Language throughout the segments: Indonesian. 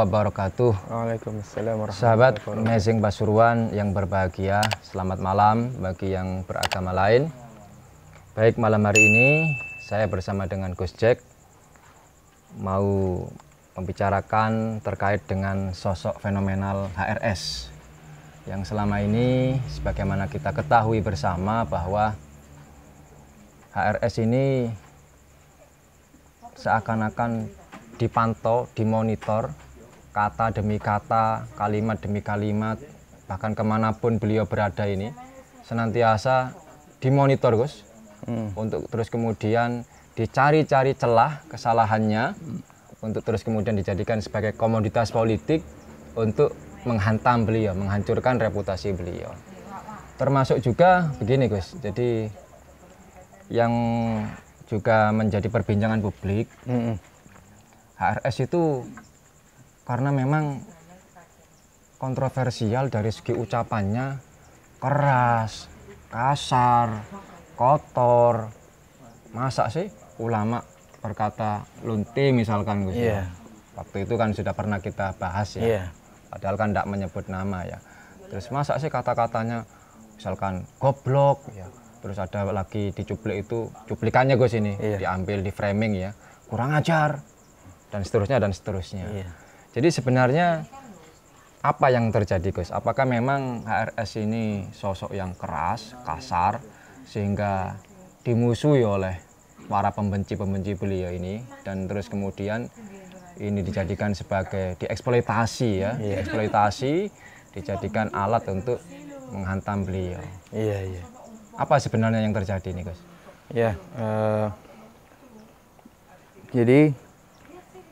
wabarakatuh. Waalaikumsalam warahmatullahi Sahabat wabarakatuh. Amazing Pasuruan yang berbahagia, selamat malam bagi yang beragama lain. Baik, malam hari ini saya bersama dengan Gus Jack mau membicarakan terkait dengan sosok fenomenal HRS yang selama ini sebagaimana kita ketahui bersama bahwa HRS ini seakan-akan dipantau, dimonitor, kata demi kata, kalimat demi kalimat, bahkan kemanapun beliau berada ini senantiasa dimonitor, Gus, untuk terus kemudian dicari-cari celah kesalahannya, untuk terus kemudian dijadikan sebagai komoditas politik untuk menghantam beliau, menghancurkan reputasi beliau. Termasuk juga begini, Gus, jadi yang juga menjadi perbincangan publik, HRS itu karena memang kontroversial dari segi ucapannya, keras, kasar, kotor. Masa sih ulama berkata lunte misalkan, Gus? Waktu itu kan sudah pernah kita bahas ya. Padahal kan tidak menyebut nama ya. Terus masa sih kata-katanya misalkan goblok ya. Terus ada lagi dicuplik, itu cuplikannya, Gus, ini diambil di framing ya, kurang ajar dan seterusnya dan seterusnya. Jadi sebenarnya apa yang terjadi, Gus? Apakah memang HRS ini sosok yang keras, kasar, sehingga dimusuhi oleh para pembenci-pembenci beliau ini, dan terus kemudian ini dijadikan sebagai dieksploitasi ya, dieksploitasi, dijadikan alat untuk menghantam beliau. Apa sebenarnya yang terjadi nih, Gus? Jadi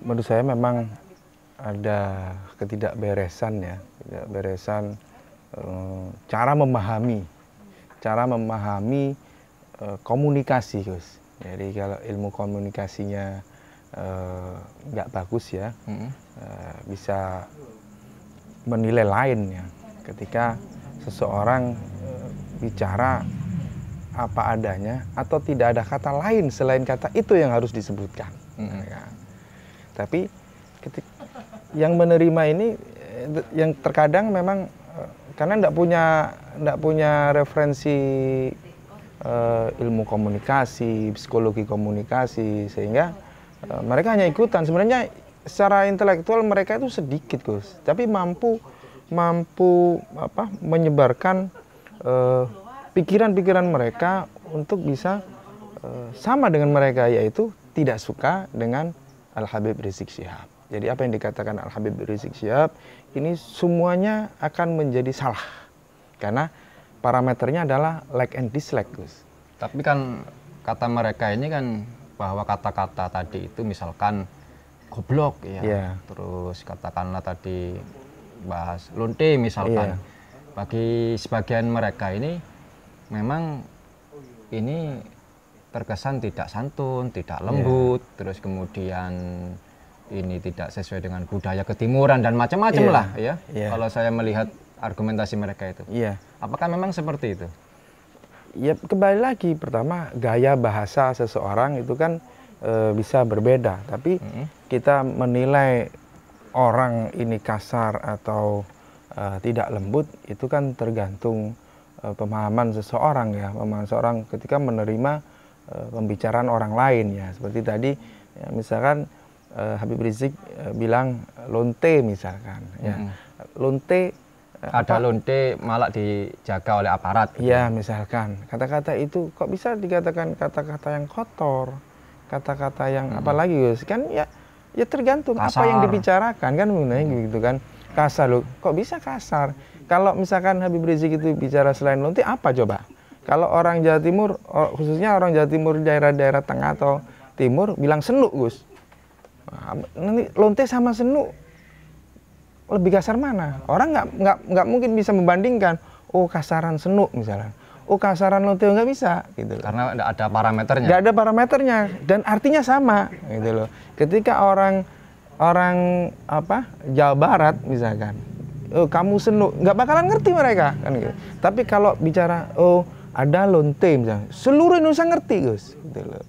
menurut saya memang ada ketidakberesan ya, ketidakberesan cara memahami komunikasi, Gus. Jadi kalau ilmu komunikasinya nggak bagus ya, bisa menilai lain ya. Ketika seseorang bicara apa adanya atau tidak ada kata lain selain kata itu yang harus disebutkan. Tapi yang menerima ini, yang terkadang memang karena tidak punya referensi ilmu komunikasi, psikologi komunikasi, sehingga mereka hanya ikutan. Sebenarnya secara intelektual mereka itu sedikit, Gus, tapi mampu menyebarkan pikiran-pikiran mereka untuk bisa sama dengan mereka, yaitu tidak suka dengan Al-Habib Rizik Syihab. Jadi apa yang dikatakan Al-Habib Rizik Syihab ini semuanya akan menjadi salah karena parameternya adalah like and dislike, Gus. Tapi kan kata mereka ini kan bahwa kata-kata tadi itu misalkan goblok ya, terus katakanlah tadi bahas lonte misalkan, bagi sebagian mereka ini memang ini terkesan tidak santun, tidak lembut, terus kemudian ini tidak sesuai dengan budaya ketimuran dan macam-macam lah ya. Kalau saya melihat argumentasi mereka itu, apakah memang seperti itu? Ya, kembali lagi, pertama gaya bahasa seseorang itu kan bisa berbeda, tapi kita menilai orang ini kasar atau tidak lembut itu kan tergantung pemahaman seseorang ya, pemahaman seseorang ketika menerima pembicaraan orang lain ya. Seperti tadi ya, misalkan Habib Rizik bilang lonte misalkan ya. Lonte ada lonte malah dijaga oleh aparat gitu. Ya, misalkan kata-kata itu kok bisa dikatakan kata-kata yang kotor, kata-kata yang apalagi, Gus, kan ya tergantung kasar. Apa yang dibicarakan kan gitu kan. Kasar loh, kok bisa kasar? Kalau misalkan Habib Rizik itu bicara selain lonte apa coba? Kalau orang Jawa Timur, khususnya orang Jawa Timur daerah-daerah tengah atau timur bilang senuk, Gus. Nah, nanti lonte sama senuk lebih kasar mana? Orang nggak mungkin bisa membandingkan. Oh, kasaran senuk misalnya. Oh, kasaran lonte nggak bisa gitu loh. Karena nggak ada parameternya. Nggak ada parameternya dan artinya sama gitu loh. Ketika orang Jawa Barat misalkan, oh kamu senuk, nggak bakalan ngerti mereka kan gitu. Tapi kalau bicara ada lonte misalnya, seluruh Indonesia ngerti, Gus, gitu loh.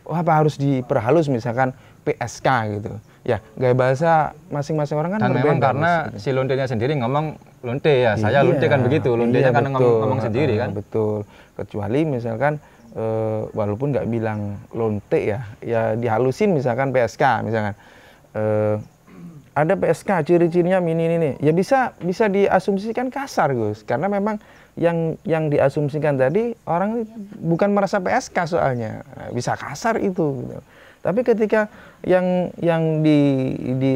Apa harus diperhalus misalkan PSK gitu. Ya, gaya bahasa masing-masing orang kan dan berbeda. memang karena gitu. si lontenya sendiri ngomong lonte ya, saya lonte kan begitu, lontenya kan ngomong sendiri kan. Betul, kecuali misalkan walaupun nggak bilang lonte ya, ya dihalusin misalkan PSK misalkan. Ada PSK ciri-cirinya ini, ya bisa diasumsikan kasar Gus, karena memang yang diasumsikan tadi orang bukan merasa PSK soalnya, bisa kasar itu. Gitu. Tapi ketika yang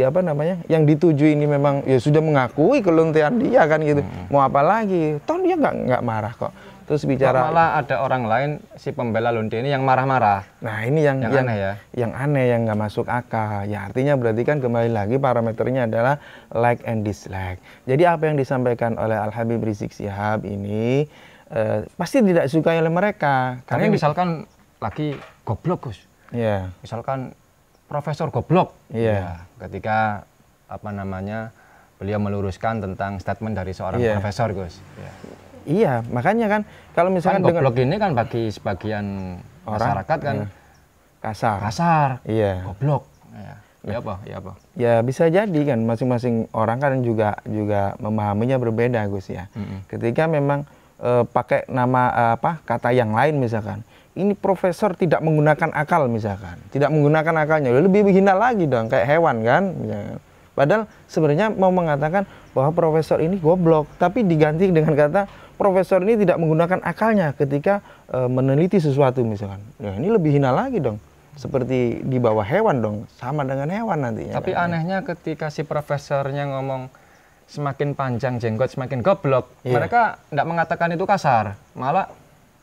apa namanya, yang dituju ini memang ya sudah mengakui kelontean dia kan gitu, mau apa lagi? Toh dia nggak marah kok. Terus bicara malah ada orang lain si pembela lonte ini yang marah-marah. Nah ini yang aneh ya, yang aneh, yang nggak masuk akal. Ya artinya berarti kan kembali lagi parameternya adalah like and dislike. Jadi apa yang disampaikan oleh Al Habib Rizik Syihab ini pasti tidak disukai oleh mereka. Karena misalkan lagi goblok Gus. Yeah. Misalkan profesor goblok. Yeah. Ya, ketika apa namanya beliau meluruskan tentang statement dari seorang profesor Gus. Ya. Iya, makanya kan kalau misalkan kan goblok ini kan bagi sebagian masyarakat kan kasar. Iya. Goblok. Ya apa? Ya bisa jadi kan masing-masing orang kan juga memahaminya berbeda Gus ya. Ketika memang pakai nama kata yang lain misalkan. Ini profesor tidak menggunakan akal misalkan. Tidak menggunakan akalnya. Lebih hina lagi dong kayak hewan kan misalkan. Padahal sebenarnya mau mengatakan bahwa profesor ini goblok, tapi diganti dengan kata profesor ini tidak menggunakan akalnya ketika meneliti sesuatu misalkan. Ya ini lebih hina lagi dong. Seperti di bawah hewan dong, sama dengan hewan nantinya. Tapi kan, anehnya ketika si profesornya ngomong semakin panjang jenggot semakin goblok, mereka tidak mengatakan itu kasar, malah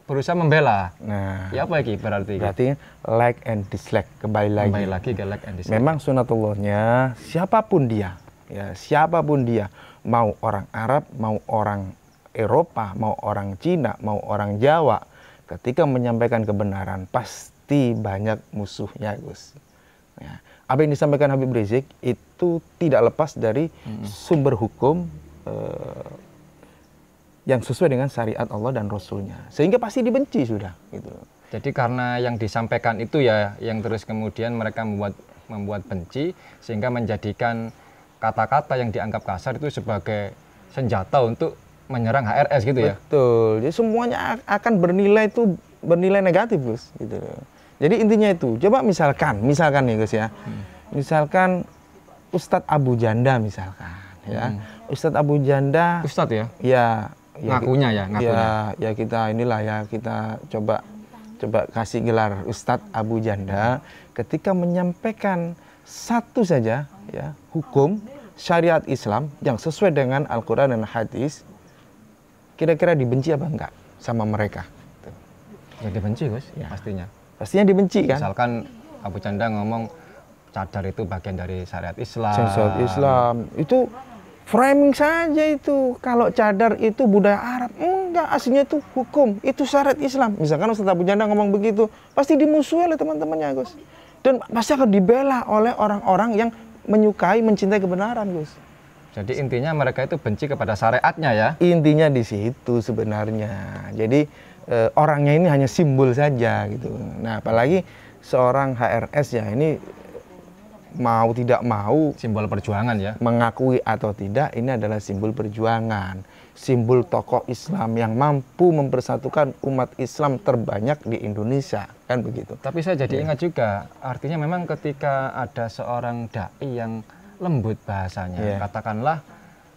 berusaha membela. Nah, ya apa lagi berarti? Berarti like and dislike kembali lagi ke like and dislike. Memang sunatullahnya siapapun dia, ya siapapun dia, mau orang Arab, mau orang Eropa, mau orang Cina, mau orang Jawa, ketika menyampaikan kebenaran pasti banyak musuhnya Gus. Ya. Apa yang disampaikan Habib Rizik itu tidak lepas dari sumber hukum yang sesuai dengan syariat Allah dan Rasulnya, sehingga pasti dibenci sudah. Gitu. Jadi karena yang disampaikan itu ya, yang terus kemudian mereka membuat benci, sehingga menjadikan kata-kata yang dianggap kasar itu sebagai senjata untuk menyerang HRS gitu ya. Betul. Jadi semuanya akan bernilai negatif Gus. Gitu. Jadi intinya itu. Coba misalkan nih Gus ya. Misalkan Ustadz Abu Janda misalkan. Ya. Ustadz Abu Janda. Ustadz ya. Ya. Ngakunya. Ya kita inilah ya kita coba kasih gelar Ustadz Abu Janda ketika menyampaikan satu saja ya hukum syariat Islam yang sesuai dengan Al-Quran dan Hadis, kira-kira dibenci apa enggak sama mereka? Ya dibenci Gus, ya. Pastinya dibenci kan? Misalkan Abu Janda ngomong cadar itu bagian dari syariat Islam. Syariat Islam itu framing saja itu. Kalau cadar itu budaya Arab, enggak, aslinya itu hukum, itu syariat Islam. Misalkan Ustadz Abu Janda ngomong begitu, pasti dimusuhi oleh teman-temannya Gus. Dan pasti akan dibela oleh orang-orang yang menyukai, mencintai kebenaran Gus. Jadi intinya mereka itu benci kepada syariatnya ya? Intinya di situ sebenarnya. Jadi orangnya ini hanya simbol saja gitu. Nah apalagi seorang HRS ya ini mau tidak mau simbol perjuangan ya, mengakui atau tidak ini adalah simbol perjuangan, simbol tokoh Islam yang mampu mempersatukan umat Islam terbanyak di Indonesia kan begitu. Tapi saya jadi ingat juga artinya memang ketika ada seorang dai yang lembut bahasanya, katakanlah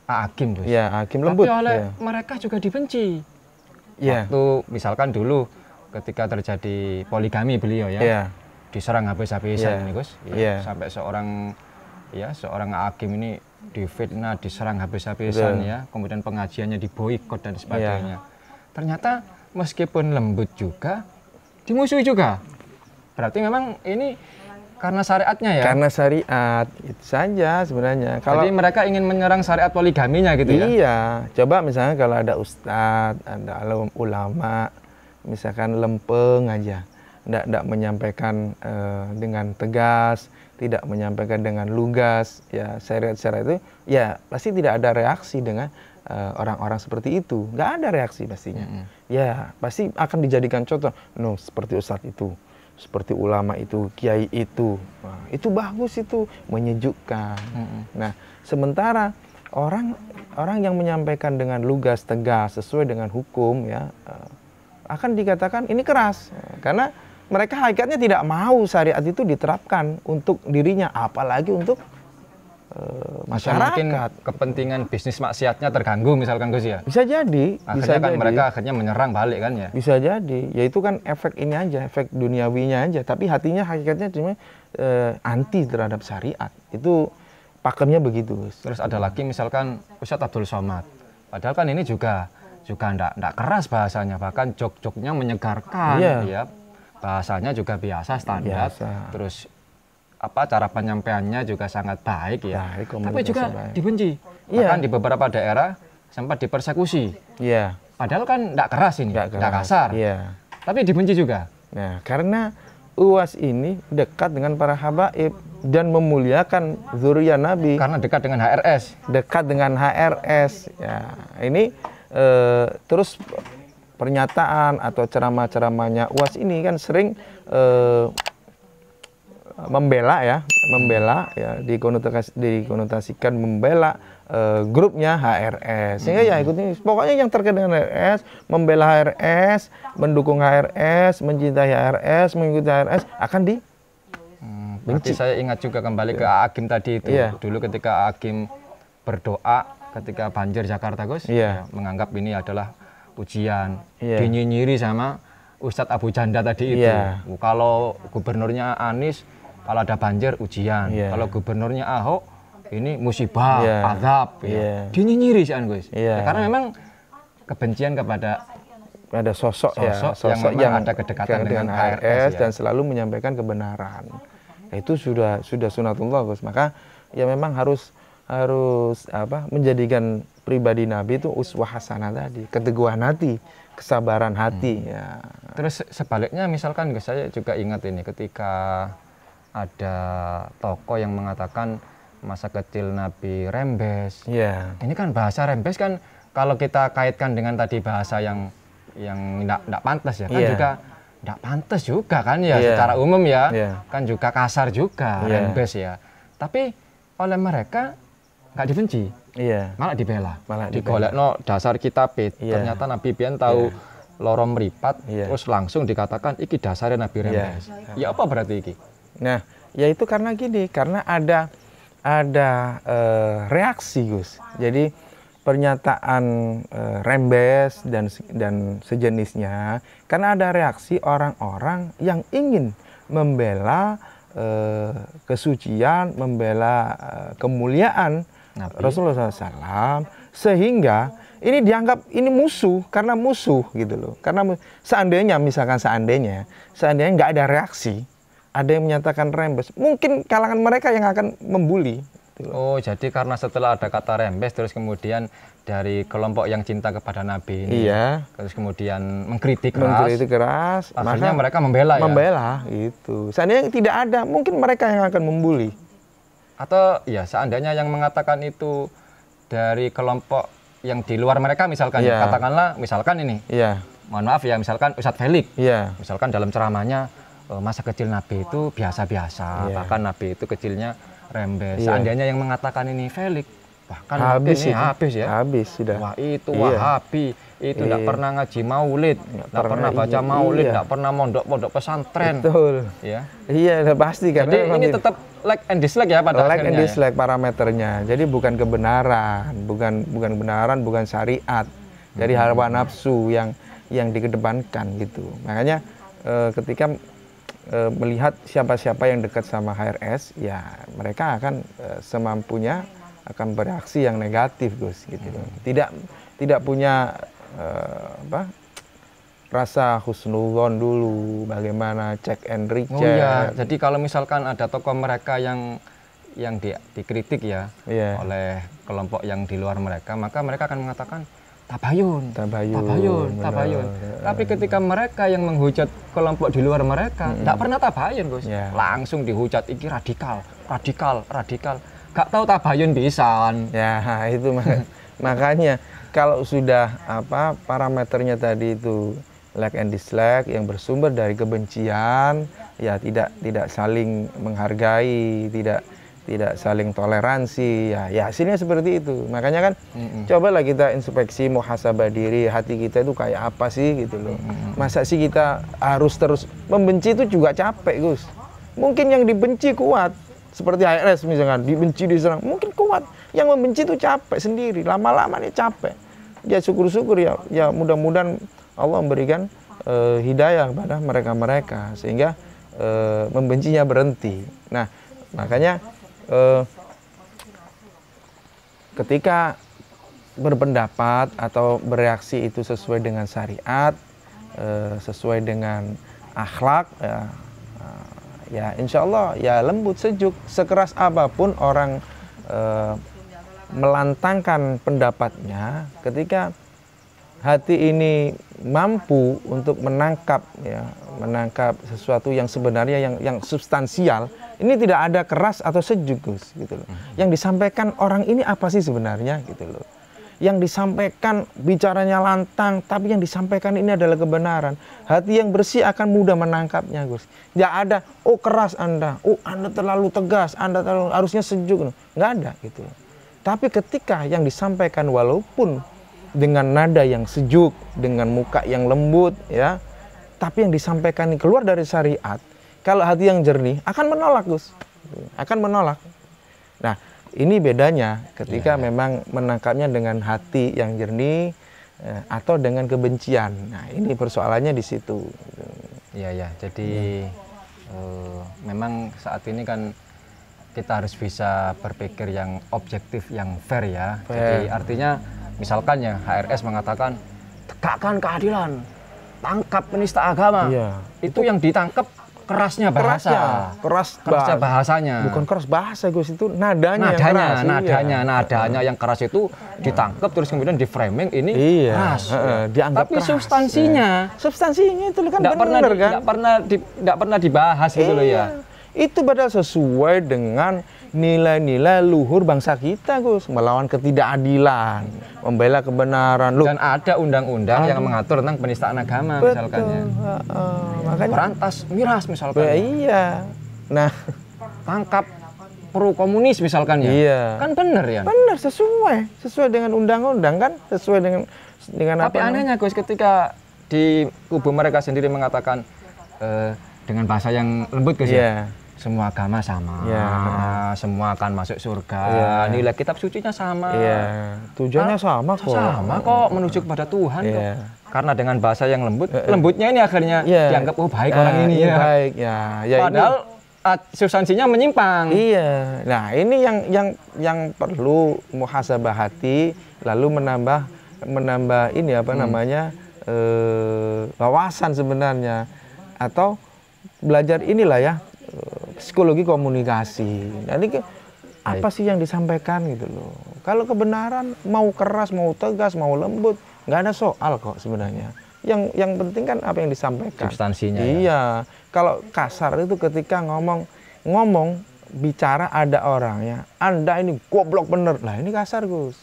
Agim Gus. Ya, Agim lembut. Tapi oleh mereka juga dibenci. Waktu misalkan dulu ketika terjadi poligami beliau ya. Diserang habis-habisan ini Gus, sampai seorang Agim ini difitnah, diserang habis-habisan ya, kemudian pengajiannya diboikot dan sebagainya. Ternyata meskipun lembut juga, dimusuhi juga. Berarti memang ini karena syariatnya ya? Karena syariat, itu saja sebenarnya. Jadi mereka ingin menyerang syariat poligaminya gitu ya? Iya, coba misalnya kalau ada ustadz, ada ulama, misalkan lempeng aja. Tidak menyampaikan dengan tegas, tidak menyampaikan dengan lugas, ya syariat-syariat itu, ya pasti tidak ada reaksi dengan orang-orang seperti itu. Nggak ada reaksi pastinya. Ya pasti akan dijadikan contoh, seperti ustadz itu seperti ulama itu, kiai itu. Nah, itu bagus, itu menyejukkan. Nah, sementara orang yang menyampaikan dengan lugas, tegas, sesuai dengan hukum ya, akan dikatakan ini keras. Karena mereka hakikatnya tidak mau syariat itu diterapkan untuk dirinya, apalagi untuk masyarakat. Mungkin kepentingan bisnis maksiatnya terganggu misalkan Gus ya. Bisa jadi. Akhirnya kan mereka akhirnya menyerang balik kan ya. Bisa jadi. Ya itu kan efek ini aja, efek duniawinya aja. Tapi hatinya hakikatnya cuma anti terhadap syariat. Itu pakemnya begitu, Gus. Terus ada lagi misalkan Ustadz Abdul Somad. Padahal kan ini juga enggak keras bahasanya, bahkan jok-joknya menyegarkan ya. Bahasanya juga biasa, standar. Terus cara penyampaiannya juga sangat baik ya. Tapi juga dibenci. Bahkan di beberapa daerah sempat dipersekusi. Iya. Padahal kan enggak keras ini, enggak kasar. Iya. Tapi dibenci juga. Nah, karena UAS ini dekat dengan para habaib dan memuliakan zuriat Nabi. Karena dekat dengan HRS. Dekat dengan HRS. Ya, ini terus pernyataan atau ceramah-ceramahnya UAS ini kan sering membela ya, dikonotasikan membela grupnya HRS. Sehingga ya ikuti, pokoknya yang terkait dengan HRS, membela HRS, mendukung HRS, mencintai HRS, mengikuti HRS akan di Berarti saya ingat juga kembali ke Akim tadi itu. Dulu ketika Akim berdoa ketika banjir Jakarta, Gus, menganggap ini adalah ujian, dinyinyiri sama Ustadz Abu Janda tadi itu. Kalau gubernurnya Anies, kalau ada banjir ujian. Kalau gubernurnya Ahok, ini musibah, azab. Dinyinyiri sih, Gus. Karena memang kebencian kepada sosok yang ada kedekatan dengan HRS dan selalu menyampaikan kebenaran. Itu sudah sunatullah, Gus. Maka ya memang harus menjadikan pribadi Nabi itu uswah hasanah tadi, keteguhan hati, kesabaran hati. Ya. Terus sebaliknya misalkan saya juga ingat ini ketika ada tokoh yang mengatakan masa kecil Nabi rembes. Ini kan bahasa rembes kan kalau kita kaitkan dengan tadi bahasa yang tidak pantas ya kan juga tidak pantas juga kan ya secara umum ya kan juga kasar juga rembes ya. Tapi oleh mereka nggak dibenci, malah dibela, digolekno dasar kitab. Ternyata Nabi Bian tahu lorong meripat, terus langsung dikatakan iki dasarnya Nabi rembes. Ya apa berarti iki? Nah, ya itu karena gini, karena ada reaksi, Gus. Jadi pernyataan rembes dan sejenisnya karena ada reaksi orang-orang yang ingin membela kesucian, membela kemuliaan Nabi. Rasulullah SAW, sehingga ini dianggap ini musuh karena musuh gitu loh. Karena seandainya nggak ada reaksi, ada yang menyatakan rembes, mungkin kalangan mereka yang akan membuli. Oh, jadi karena setelah ada kata rembes, terus kemudian dari kelompok yang cinta kepada Nabi ini, terus kemudian mengkritik keras, akhirnya mereka membela itu. Seandainya tidak ada, mungkin mereka yang akan membuli. Atau ya seandainya yang mengatakan itu dari kelompok yang di luar mereka, misalkan katakanlah misalkan ini, mohon maaf ya, misalkan Ustadz Felix, misalkan dalam ceramahnya masa kecil Nabi itu biasa-biasa, bahkan Nabi itu kecilnya rembes. Seandainya yang mengatakan ini Felix, bahkan habis sudah. Wah itu Wahabi, itu tidak pernah ngaji maulid, tidak pernah baca maulid, tidak pernah mondok pesantren. Betul. Iya, pasti karena jadi ini tetap like and dislike ya pada like and dislike parameternya. Jadi bukan kebenaran, bukan syariat. Jadi hawa nafsu yang dikedepankan gitu. Makanya ketika melihat siapa-siapa yang dekat sama HRS, ya mereka akan semampunya akan bereaksi yang negatif, Gus, gitu. Tidak punya rasa husnudzon dulu, bagaimana check and recheck. Oh iya, jadi kalau misalkan ada tokoh mereka yang dikritik oleh kelompok yang di luar mereka, maka mereka akan mengatakan tabayun. Tapi ketika mereka yang menghujat kelompok di luar mereka, tidak pernah tabayun, Gus. Langsung dihujat, iki radikal. Gak tahu tabayun pisan. Ya, itu makanya kalau sudah parameternya tadi itu like and dislike yang bersumber dari kebencian, ya tidak saling menghargai, tidak saling toleransi, ya hasilnya seperti itu. Makanya kan cobalah kita introspeksi, muhasabah diri, hati kita itu kayak apa sih gitu loh. Masa sih kita harus terus membenci? Itu juga capek, Gus. Mungkin yang dibenci kuat, seperti HRS misalkan, dibenci diserang, mungkin kuat. Yang membenci itu capek sendiri, lama-lama dia capek. Ya syukur-syukur ya mudah-mudahan Allah memberikan hidayah kepada mereka-mereka sehingga membencinya berhenti. Nah, makanya ketika berpendapat atau bereaksi itu sesuai dengan syariat, sesuai dengan akhlak, ya insya Allah ya lembut sejuk. Sekeras apapun orang melantangkan pendapatnya, ketika hati ini mampu untuk menangkap sesuatu yang sebenarnya yang substansial, ini tidak ada keras atau sejuk, Gus, gitu loh. Yang disampaikan orang ini apa sih sebenarnya, gitu loh. Yang disampaikan bicaranya lantang, tapi yang disampaikan ini adalah kebenaran. Hati yang bersih akan mudah menangkapnya, Gus. Nggak ada, oh keras Anda, oh Anda terlalu tegas, Anda terlalu harusnya sejuk, nggak ada, gitu loh. Tapi ketika yang disampaikan walaupun dengan nada yang sejuk, dengan muka yang lembut, ya, tapi yang disampaikan ini keluar dari syariat, kalau hati yang jernih akan menolak, Gus, akan menolak. Nah, ini bedanya ketika memang menangkapnya dengan hati yang jernih atau dengan kebencian. Nah, ini persoalannya di situ. Iya. Jadi memang saat ini kan kita harus bisa berpikir yang objektif, yang fair ya. Jadi artinya misalkan ya HRS mengatakan tegakkan keadilan, tangkap penista agama. Itu yang ditangkap kerasnya bahasa. Kerasnya bahasanya. Bukan keras bahasa, Gus, itu nadanya yang keras itu ditangkap terus kemudian di framing ini keras. Dianggap tapi keras. Substansinya itu kan benar kan? Nggak pernah dibahas gitu loh ya. Itu padahal sesuai dengan nilai-nilai luhur bangsa kita, Gus, melawan ketidakadilan, membela kebenaran. Dan ada undang-undang yang mengatur tentang penistaan agama. Betul. Misalkannya. Makanya berantas miras misalkan. Iya. Nah, tangkap pro komunis misalkan ya. Iya. Kan benar ya. Benar, sesuai dengan undang-undang kan, sesuai dengan tapi apa anehnya, Gus, ketika di kubu mereka sendiri mengatakan dengan bahasa yang lembut, Gus, ya. Semua agama sama, semua akan masuk surga, nilai kitab sucinya sama, tujuannya sama kok. Sama kok, menuju kepada Tuhan kok. Karena dengan bahasa yang lembutnya ini akhirnya dianggap baik orang ini ya. Baik ya. Padahal substansinya menyimpang. Iya. Nah, ini yang perlu muhasabah hati, lalu menambah ini apa namanya wawasan sebenarnya, atau belajar inilah ya. Psikologi komunikasi. Jadi apa sih yang disampaikan gitu loh. Kalau kebenaran mau keras, mau tegas, mau lembut, nggak ada soal kok sebenarnya. Yang penting kan apa yang disampaikan. Substansinya. Iya. Kalau kasar itu ketika ngomong bicara ada orangnya. Anda ini goblok bener. Lah ini kasar, Gus.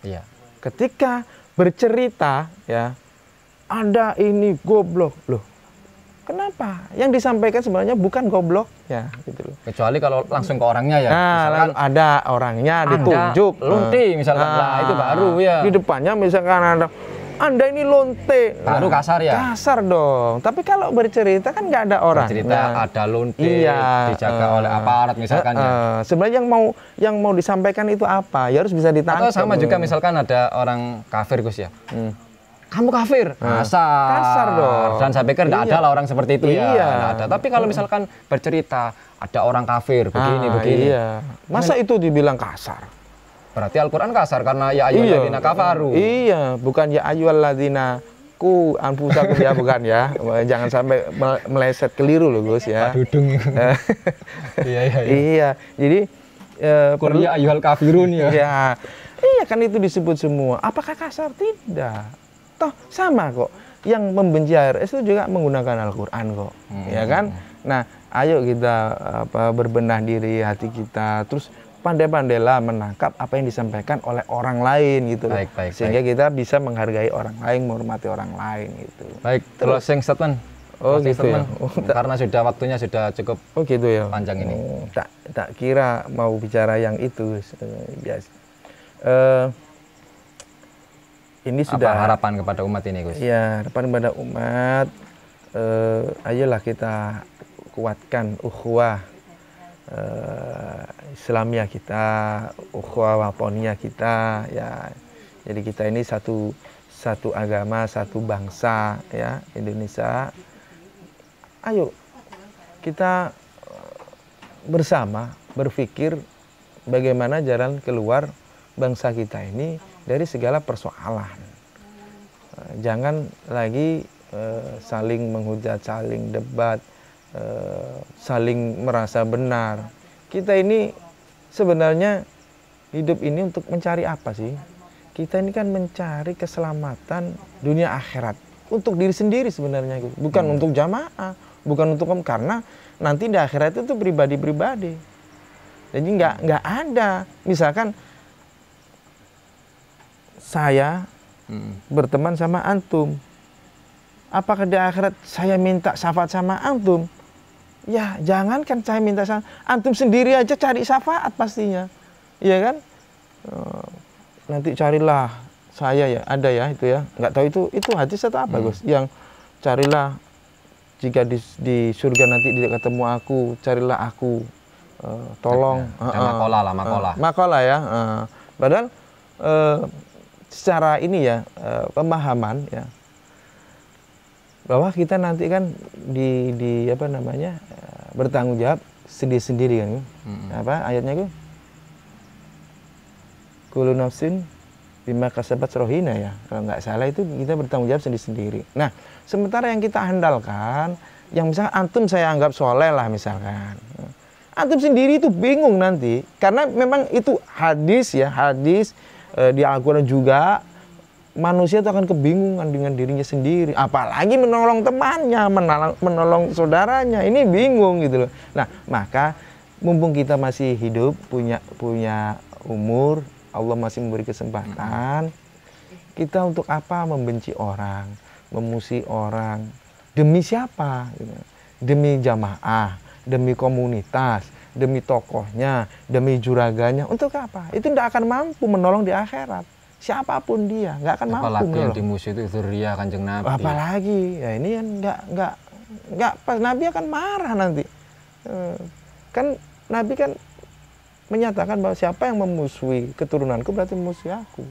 Iya. Ketika bercerita ya, Anda ini goblok. Loh, kenapa? Yang disampaikan sebenarnya bukan goblok ya, gitu loh. Kecuali kalau langsung ke orangnya ya. Nah, misalkan ada orangnya ditunjuk, lonte misalkan. Nah, itu baru ya. Di depannya misalkan Anda ini lonte. Baru kasar ya. Kasar dong. Tapi kalau bercerita kan nggak ada orang. Bercerita ada lonte, dijaga oleh aparat misalkan ya. Sebenarnya yang mau disampaikan itu apa? Ya harus bisa ditangkap. Atau sama juga misalkan ada orang kafir, Gus ya. Kamu kafir, kasar dong. Dan saya pikir nggak ada lah orang seperti itu ya. Nggak ada. Tapi kalau misalkan bercerita ada orang kafir begini. Iya. Masa itu dibilang kasar? Berarti Al-Quran kasar karena ya ayyuhalladzina kafaru. Iya, bukan ya ayyuhalladzina ku anfusakum ya, bukan ya. Jangan sampai meleset keliru loh, Gus ya. Dudung. Iya. Jadi Qul ya ayyuhal kafirun ya. Iya kan itu disebut semua. Apakah kasar? Tidak. Toh sama kok. Yang membenci HRS itu juga menggunakan Al-Quran kok. Ya kan? Nah, ayo kita berbenah diri hati kita, terus pandai-pandailah menangkap apa yang disampaikan oleh orang lain gitu. Sehingga kita bisa menghargai orang lain, menghormati orang lain gitu. Baik, closing statement. Oh gitu ya. Karena sudah waktunya sudah cukup gitu ya. Panjang ini. Tak kira mau bicara yang itu biasa. Ini sudah apa harapan kepada umat ini, Gus? Ya, harapan kepada umat, ayolah kita kuatkan ukhuwah Islamiyah kita, ukhuwah watoniyah kita, ya. Jadi kita ini satu agama, satu bangsa, ya, Indonesia. Ayo kita bersama berpikir bagaimana jalan keluar bangsa kita ini dari segala persoalan. Jangan lagi saling menghujat, saling debat, saling merasa benar. Kita ini sebenarnya hidup ini untuk mencari apa sih? Kita ini kan mencari keselamatan dunia akhirat untuk diri sendiri sebenarnya, bukan untuk jamaah, bukan untuk karena nanti di akhirat itu pribadi-pribadi. Jadi nggak ada. Misalkan saya berteman sama antum, apakah di akhirat saya minta syafaat sama antum? Ya, jangankan saya minta syafaat, antum sendiri aja cari syafaat pastinya, iya kan? Nanti carilah saya ya, ada ya itu ya, nggak tahu itu hadis atau apa Gus? Yang carilah jika di surga nanti tidak ketemu aku, carilah aku, tolong. Makalah ya. Padahal secara ini ya pemahaman ya, bahwa kita nanti kan di apa namanya bertanggung jawab sendiri-sendiri kan. Apa ayatnya itu? Kullu nafsin bima kasabat rohina ya. Kalau nggak salah itu kita bertanggung jawab sendiri-sendiri. Nah, sementara yang kita andalkan, yang misalnya antum saya anggap soleh lah misalkan. Antum sendiri itu bingung nanti. Karena memang itu hadis ya, hadis di Al-Quran juga, manusia itu akan kebingungan dengan dirinya sendiri. Apalagi menolong temannya, menolong saudaranya. Ini bingung gitu loh. Nah, maka mumpung kita masih hidup, punya umur, Allah masih memberi kesempatan, kita untuk apa membenci orang, memusuhi orang? Demi siapa? Demi jamaah, demi komunitas, demi tokohnya, demi juraganya. Untuk apa? Itu tidak akan mampu menolong di akhirat. Siapapun dia, nggak akan mampu. Apalagi yang dimusuhi itu dzurriyyah Kanjeng Nabi. Apalagi, ya ini kan nggak pas, Nabi akan marah nanti. Kan Nabi kan menyatakan bahwa siapa yang memusuhi keturunanku berarti memusuhi aku.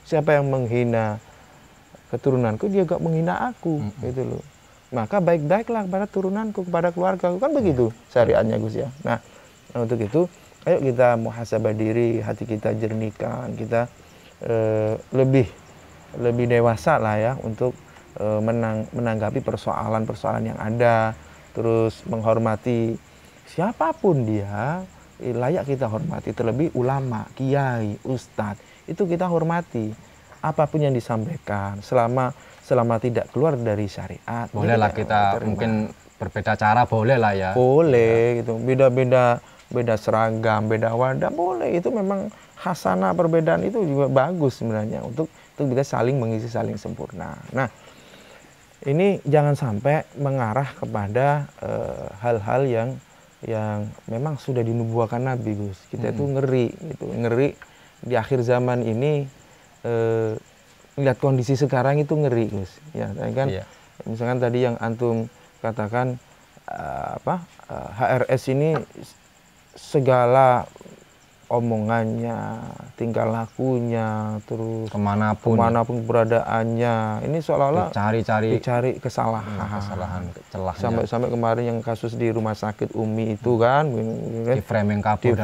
Siapa yang menghina keturunanku dia juga menghina aku, gitu loh. Maka baik-baiklah kepada turunanku, kepada keluargaku, kan begitu syariatnya Gus ya. Nah, untuk itu ayo kita muhasabah diri, hati kita jernihkan, kita lebih dewasa lah ya untuk menanggapi persoalan-persoalan yang ada, terus menghormati siapapun dia. Layak kita hormati, terlebih ulama, kiai, ustadz, itu kita hormati apapun yang disampaikan selama tidak keluar dari syariat. Bolehlah kita mungkin berbeda cara, boleh lah ya. Boleh gitu, beda seragam, beda wadah, boleh. Itu memang hasanah, perbedaan itu juga bagus sebenarnya untuk kita saling mengisi, saling sempurna. Nah, ini jangan sampai mengarah kepada hal-hal yang memang sudah dinubuahkan Nabi Gus. Kita itu ngeri gitu, ngeri di akhir zaman ini. Lihat kondisi sekarang itu ngeri Gus. Ya, kan misalkan tadi yang antum katakan HRS ini segala omongannya, tingkah lakunya, terus kemanapun beradaannya, ini seolah-olah dicari kesalahan, celahnya. Sampai kemarin yang kasus di rumah sakit Umi itu kan, di framing kabur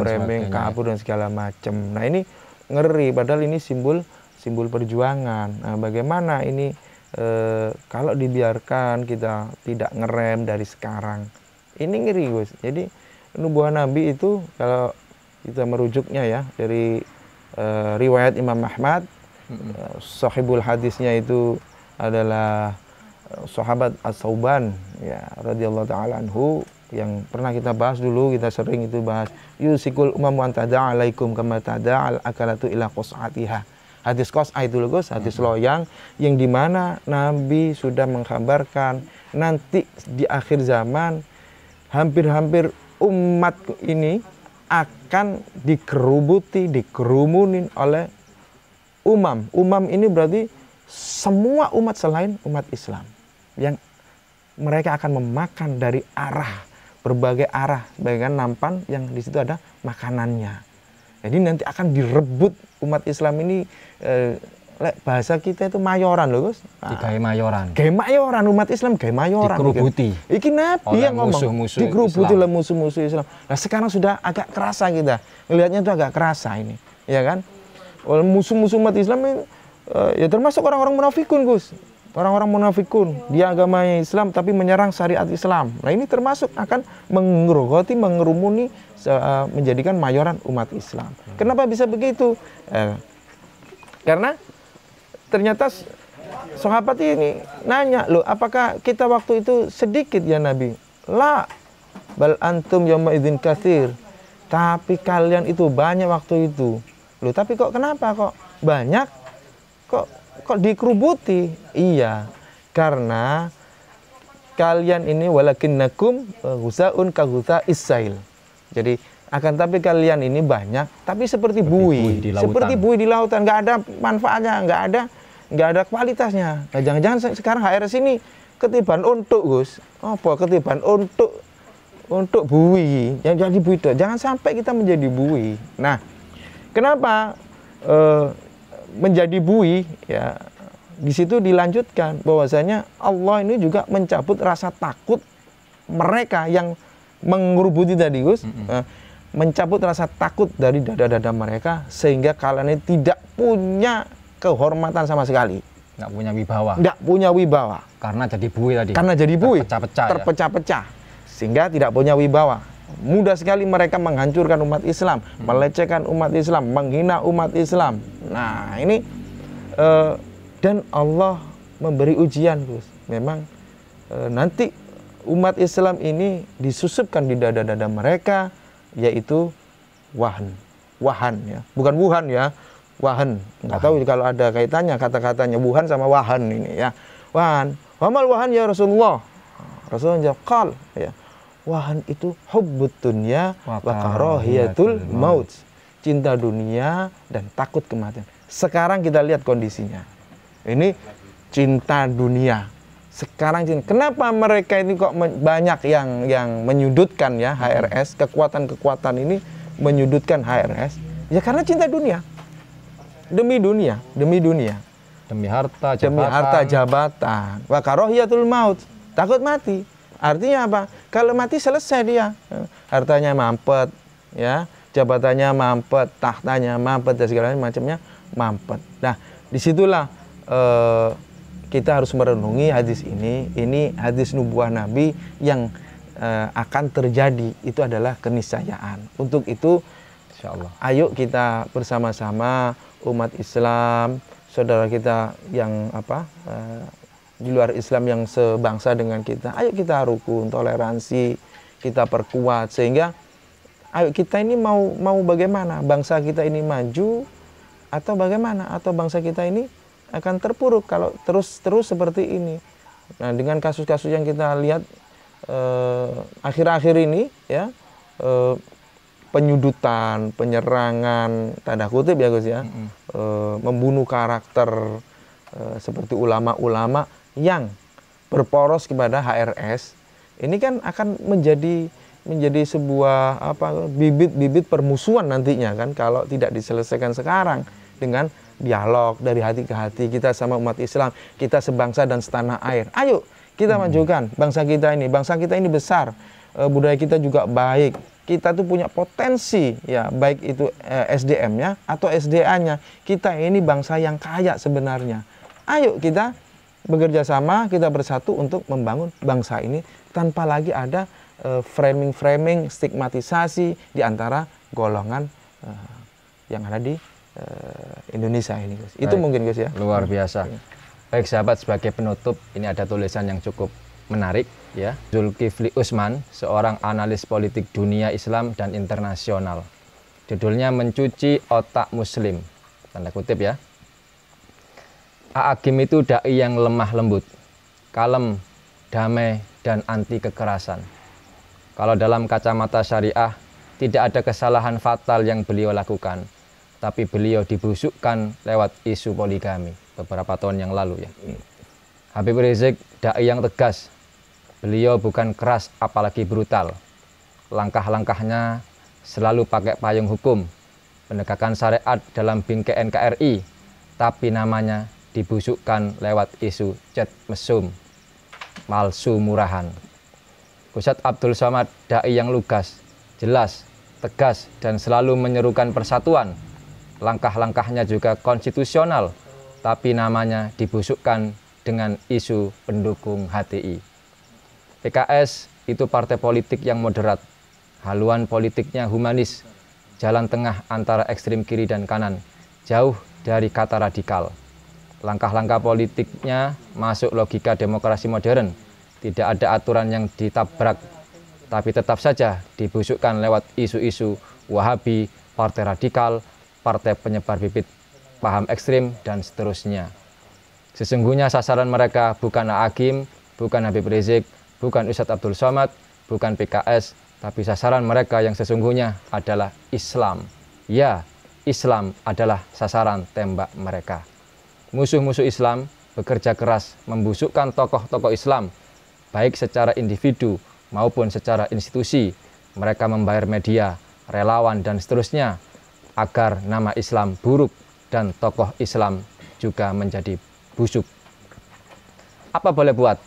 dan segala macam. Nah ini ngeri, padahal ini simbol perjuangan. Nah bagaimana ini kalau dibiarkan kita tidak ngerem dari sekarang, ini ngeri Gus. Jadi nubuah Nabi itu kalau kita merujuknya ya dari riwayat Imam Ahmad, sahibul hadisnya itu adalah sahabat As-Sauban ya radhiyallahu taala anhu, yang pernah kita bahas dulu, kita sering itu bahas yusikul umam wa tada'alaikum kama tada'al akalatu ila qas'atiha. Hadis qas'ah itu loh Gus, hadis loyang yang dimana Nabi sudah mengkabarkan nanti di akhir zaman hampir-hampir umat ini akan dikerubuti, dikerumunin oleh umam. Umam ini berarti semua umat selain umat Islam yang mereka akan memakan dari berbagai arah, bagian nampan yang di situ ada makanannya. Jadi nanti akan direbut umat Islam ini, bahasa kita itu mayoran loh Gus. Digawe mayoran. Gawe mayoran umat Islam, gawe mayoran. Dikerubuti. Iki Nabi yang ngomong. Musuh-musuh dikerubuti Islam. oleh musuh-musuh Islam. Nah sekarang sudah agak kerasa kita. Melihatnya itu agak kerasa ini. Ya kan? Oleh musuh-musuh umat Islam ini, ya termasuk orang-orang munafikun Gus. Orang-orang munafikun, dia agamanya Islam tapi menyerang syariat Islam. Nah ini termasuk akan menggerogoti, mengerumuni, menjadikan mayoran umat Islam. Kenapa bisa begitu? Karena ternyata sahabat ini nanya, loh apakah kita waktu itu sedikit ya Nabi? La, bal antum yawma idzin katsir. Tapi kalian itu banyak waktu itu. Loh tapi kok kenapa kok banyak? Kok dikerubuti? Iya, karena kalian ini walakinnakum ghusaun ka ghusa isail. Jadi akan tapi kalian ini banyak, tapi seperti buih di lautan, nggak ada manfaatnya, nggak ada kualitasnya. Nah, jangan-jangan sekarang HRS ini ketiban untuk Gus, apa ketiban untuk buih, yang jadi buih. Jangan sampai kita menjadi buih. Nah, kenapa menjadi buih? Ya, di situ dilanjutkan bahwasanya Allah ini juga mencabut rasa takut mereka yang mengerubuti tadi Gus. Mencabut rasa takut dari dada-dada mereka sehingga kalian ini tidak punya kehormatan sama sekali. Nggak punya wibawa. Nggak punya wibawa. Karena jadi buih tadi. Karena jadi buih. Terpecah-pecah. Sehingga tidak punya wibawa. Mudah sekali mereka menghancurkan umat Islam, melecehkan umat Islam, menghina umat Islam. Nah ini dan Allah memberi ujian Gus. Memang nanti umat Islam ini disusupkan di dada-dada mereka, yaitu wahan ya, bukan Wuhan ya, wahan. Nggak tahu kalau ada kaitannya kata-katanya Wuhan sama wahan ini ya. Wahan, wamal wahan ya Rasulullah. Rasulullah jawab qal ya. Wahan itu hubbut dunya wa karahiyatul maut. Cinta dunia dan takut kematian. Sekarang kita lihat kondisinya. Ini cinta dunia. Sekarang kenapa mereka ini kok banyak yang menyudutkan ya HRS, kekuatan-kekuatan ini menyudutkan HRS? Ya karena cinta dunia. Demi dunia. Demi harta, jabatan. Wa karahiyatul maut. Takut mati. Artinya apa? Kalau mati selesai dia. Hartanya mampet, ya, jabatannya mampet, tahtanya mampet dan segala macamnya mampet. Nah, disitulah kita harus merenungi hadis ini. Ini hadis nubuah Nabi yang akan terjadi. Itu adalah keniscayaan. Untuk itu, insyaallah, ayo kita bersama-sama umat Islam, saudara kita yang di luar Islam yang sebangsa dengan kita, ayo kita rukun, toleransi, kita perkuat sehingga ayo kita ini mau bagaimana? Bangsa kita ini maju atau bagaimana? Atau bangsa kita ini akan terpuruk kalau terus seperti ini. Nah, dengan kasus-kasus yang kita lihat akhir-akhir ini ya, penyudutan, penyerangan tanda kutip ya Gus ya, membunuh karakter seperti ulama-ulama yang berporos kepada HRS, ini kan akan menjadi sebuah bibit-bibit permusuhan nantinya kan kalau tidak diselesaikan sekarang dengan dialog dari hati ke hati kita sama umat Islam, kita sebangsa dan setanah air. Ayo kita majukan bangsa kita ini. Bangsa kita ini besar, budaya kita juga baik. Kita tuh punya potensi ya, baik itu SDM-nya atau SDA-nya. Kita ini bangsa yang kaya sebenarnya. Ayo kita bekerja sama, kita bersatu untuk membangun bangsa ini tanpa lagi ada framing-framing, stigmatisasi di antara golongan yang ada di Indonesia ini, Gus. Itu mungkin Gus ya. Luar biasa. Baik sahabat, sebagai penutup ini ada tulisan yang cukup menarik ya. Zulkifli Usman, seorang analis politik dunia Islam dan internasional. Judulnya Mencuci Otak Muslim. Tanda kutip ya. A'agim itu dai yang lemah lembut, kalem, damai, dan anti kekerasan. Kalau dalam kacamata syariah, tidak ada kesalahan fatal yang beliau lakukan, tapi beliau dibusukkan lewat isu poligami beberapa tahun yang lalu ya. Habib Rizik dai yang tegas. Beliau bukan keras apalagi brutal. Langkah-langkahnya selalu pakai payung hukum, penegakan syariat dalam bingkai NKRI, tapi namanya dibusukkan lewat isu chat mesum, palsu murahan. Ustadz Abdul Somad dai yang lugas, jelas, tegas, dan selalu menyerukan persatuan. Langkah-langkahnya juga konstitusional, tapi namanya dibusukkan dengan isu pendukung HTI. PKS itu partai politik yang moderat, haluan politiknya humanis, jalan tengah antara ekstrem kiri dan kanan, jauh dari kata radikal. Langkah-langkah politiknya masuk logika demokrasi modern, tidak ada aturan yang ditabrak, tapi tetap saja dibusukkan lewat isu-isu Wahabi, partai radikal, partai penyebar bibit paham ekstrim, dan seterusnya. Sesungguhnya sasaran mereka bukan A'agim, bukan Habib Rizik, bukan Ustadz Abdul Somad, bukan PKS, tapi sasaran mereka yang sesungguhnya adalah Islam. Ya, Islam adalah sasaran tembak mereka. Musuh-musuh Islam bekerja keras membusukkan tokoh-tokoh Islam, baik secara individu maupun secara institusi. Mereka membayar media, relawan, dan seterusnya, agar nama Islam buruk dan tokoh Islam juga menjadi busuk. Apa boleh buat?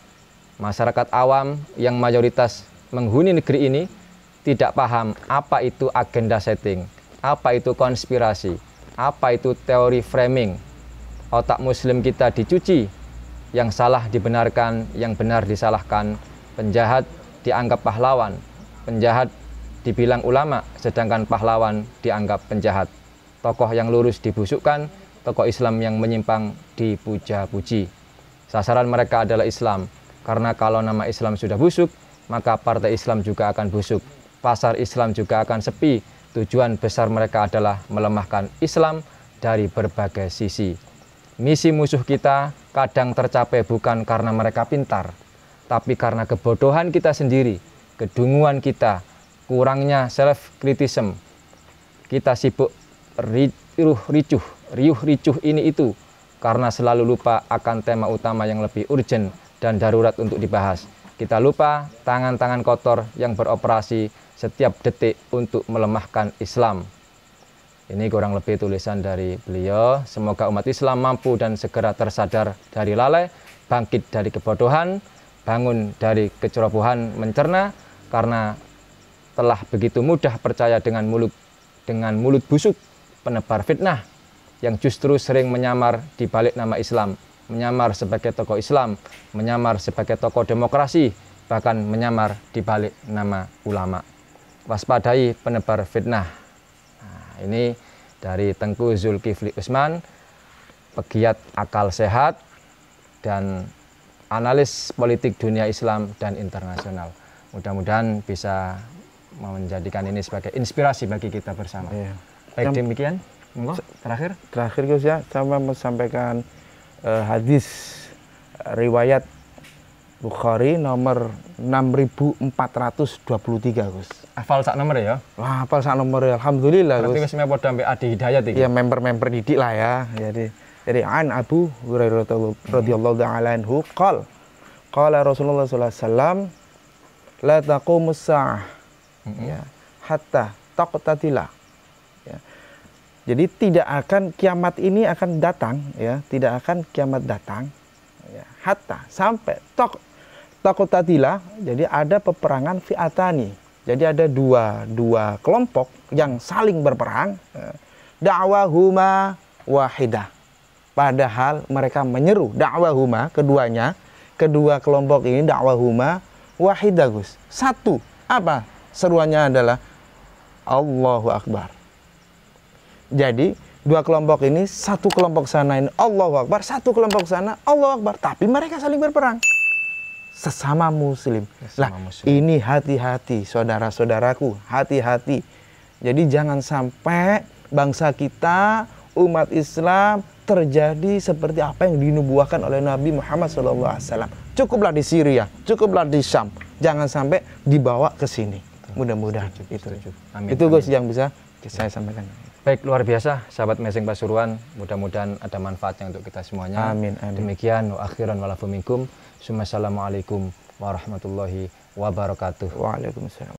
Masyarakat awam yang mayoritas menghuni negeri ini tidak paham apa itu agenda setting, apa itu konspirasi, apa itu teori framing. Otak muslim kita dicuci, yang salah dibenarkan, yang benar disalahkan, penjahat dianggap pahlawan, penjahat dibilang ulama, sedangkan pahlawan dianggap penjahat. Tokoh yang lurus dibusukkan, tokoh Islam yang menyimpang dipuja-puji. Sasaran mereka adalah Islam. Karena kalau nama Islam sudah busuk, maka partai Islam juga akan busuk. Pasar Islam juga akan sepi. Tujuan besar mereka adalah melemahkan Islam dari berbagai sisi. Misi musuh kita kadang tercapai bukan karena mereka pintar, tapi karena kebodohan kita sendiri, kedunguan kita, kurangnya self-criticism. Kita sibuk riuh ricuh ini itu, karena selalu lupa akan tema utama yang lebih urgent dan darurat untuk dibahas. Kita lupa tangan-tangan kotor yang beroperasi setiap detik untuk melemahkan Islam. Ini kurang lebih tulisan dari beliau. Semoga umat Islam mampu dan segera tersadar dari lalai, bangkit dari kebodohan, bangun dari kecerobohan mencerna, karena telah begitu mudah percaya dengan mulut busuk penebar fitnah yang justru sering menyamar di balik nama Islam, menyamar sebagai tokoh Islam, menyamar sebagai tokoh demokrasi, bahkan menyamar di balik nama ulama. Waspadai penebar fitnah. Nah, ini dari Tengku Zulkifli Usman, pegiat akal sehat dan analis politik dunia Islam dan internasional. Mudah-mudahan bisa menjadikan ini sebagai inspirasi bagi kita bersama. Iya. Baik, demikian. Terakhir Gus ya, saya menyampaikan hadis riwayat Bukhari nomor 6423 Gus. Hafal sak nomor ya? Wah, hafal sak nomor ya. Alhamdulillah Gus. Berarti wis padha sampai Adi Hidayat iki. Ya member-member didik lah ya. Jadi an Abu Hurairah radhiyallahu ta'ala anhu qala Rasulullah sallallahu alaihi wasallam la taqumus sa'ah ya hatta taqtatila. Ya. Jadi tidak akan kiamat ini akan datang ya, tidak akan kiamat datang ya, hatta sampai taqtatila. Jadi ada peperangan fi'atani. Jadi ada dua kelompok yang saling berperang. Da'wahuma wahidah. Padahal mereka menyeru da'wahuma, kedua kelompok ini da'wahuma wahidah Gus. Satu. Apa? Seruannya adalah Allahu Akbar. Jadi dua kelompok ini, satu kelompok sana ini Allahu Akbar, satu kelompok sana Allahu Akbar, tapi mereka saling berperang. sesama muslim. Lah, ini hati-hati saudara-saudaraku, hati-hati. Jadi jangan sampai bangsa kita, umat Islam terjadi seperti apa yang dinubuahkan oleh Nabi Muhammad SAW. Cukuplah di Syria, cukuplah di Syam, jangan sampai dibawa ke sini. Mudah-mudahan itu. Amin, itu Gus amin. yang bisa saya sampaikan. Baik, luar biasa sahabat Messing Pasuruan, mudah-mudahan ada manfaatnya untuk kita semuanya. Amin, amin. Demikian wa akhiran walafu minkum. Assalamualaikum warahmatullahi wabarakatuh. Waalaikumsalam.